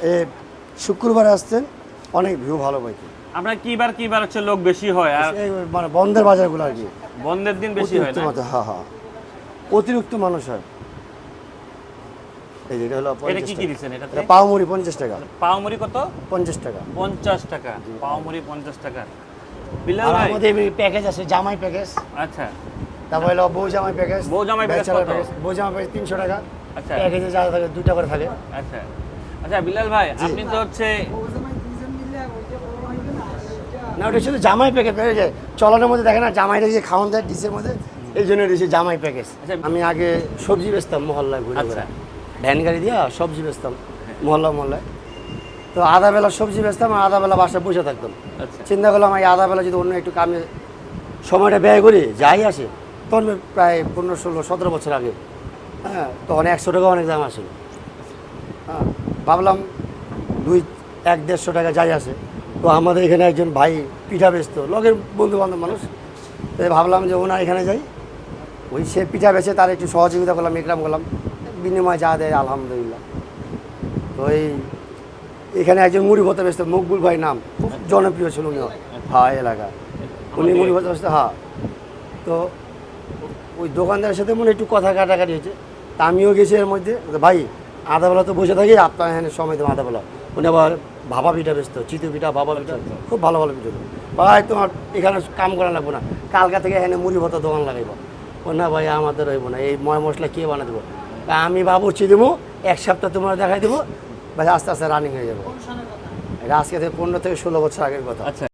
এ শুক্রবারে আসতেন, অনেক ভিউ ভালো পাইতেন। আপনার কিবার হচ্ছে লোক বেশি হয় আর এই মানে বন্ধের বাজারগুলো আর কি, বন্ধের দিন বেশি হয় অতিরিক্ত না? মতো, হ্যাঁ হ্যাঁ, অতিরিক্ত মানুষ হয়। এই যে এটা হলো এটা 50 কি টাকা। দিচ্ছেন এটাতে? এটা পাউমুড়ি 50 টাকা। পাওমুড়ি কত? 50 টাকা। 50 টাকা। পাওমুড়ি 50 টাকা। বিলাল আর ভাই, আমাদের প্যাকেজ আছে, জামাই প্যাকেজ, আচ্ছা তারপর হলো বউ জামাই প্যাকেজ। বউ জামাই প্যাকেজ ব্যাচেলর কত? প্যাকেজ, বউ জামাই প্যাকেজ 300 টাকা। আচ্ছা প্যাকেজে যা থাকে 2টা করে থাকে। আচ্ছা আচ্ছা বিলাল ভাই, আপনি তো হচ্ছে না, ওটা শুধু জামাই প্যাকেজ। এই যে চলনের মধ্যে দেখে না জামাইটা যে খাওয়ান দেয় ডিশের মধ্যে, এই জন্য দিয়েছে জামাই প্যাকেজ। আচ্ছা। আমি আগে সবজি বেচতাম মহল্লায় ঘুরে ঘুরে, আচ্ছা। ভ্যান গাড়ি দিয়ে সবজি বেচতাম মহল্লায়। তো আধা বেলা সবজি বেচতাম আর আধা বেলা বাসায় বসে থাকতাম। আচ্ছা চিন্তা করলাম এই আধা বেলা যদি অন্য একটু কামে সময়টা ব্যয় করি, যাই আসে, তখন প্রায় 15, 16, 17 বছর আগে, হ্যাঁ, তখন 100 টাকা অনেক দাম আসে। হ্যাঁ, ভাবলাম 100-150 টাকা যাই আসে। তো আমাদের এখানে একজন ভাই পিঠা বেচতো, লগের বন্ধু বান্ধব মানুষ, তো ভাবলাম যে ওনার এখানে যাই, ওই সে পিঠা বেচে তার একটু সহযোগিতা করলাম, একরাম করলাম, বিনিময়ে যা দেয় আলহামদুলিল্লাহ। তো এখানে একজন মুড়ি ভর্তা বেচতো, মকবুল ভাই নাম, খুব জনপ্রিয় ছিল উনি, হ্যাঁ এলাকা, উনি মুড়ি ভর্তা বেচতো, হ্যাঁ। তো ওই দোকানদারের সাথে মনে একটু কথা কাটাকাটি হয়েছে, তা আমিও গেছি এর মধ্যে, ভাই আধাবেলা তো বসে থাকি, আপনার এখানে সময় দেবো আধাবেলা। উনি আবার ভাপা পিঠা বেচতো, চিতু পিঠা, ভাপা পিঠা, খুব ভালো ভালো পিঠা। ভাই তোমার এখানে কাম করা লাগবো না, কালকা থেকে এখানে মুড়ি ভর্তা দোকান লাগাইব। ও না ভাই আমাদের রইব না, এই ময় মশলা কে বানা দেবো? তা আমি ভাবছি দেবো, 1 সপ্তাহ তোমার দেখাই দেবো, ভাই আস্তে আস্তে রানিং হয়ে যাবো। এটা আজকে থেকে 15 থেকে 16 বছর আগের কথা। আচ্ছা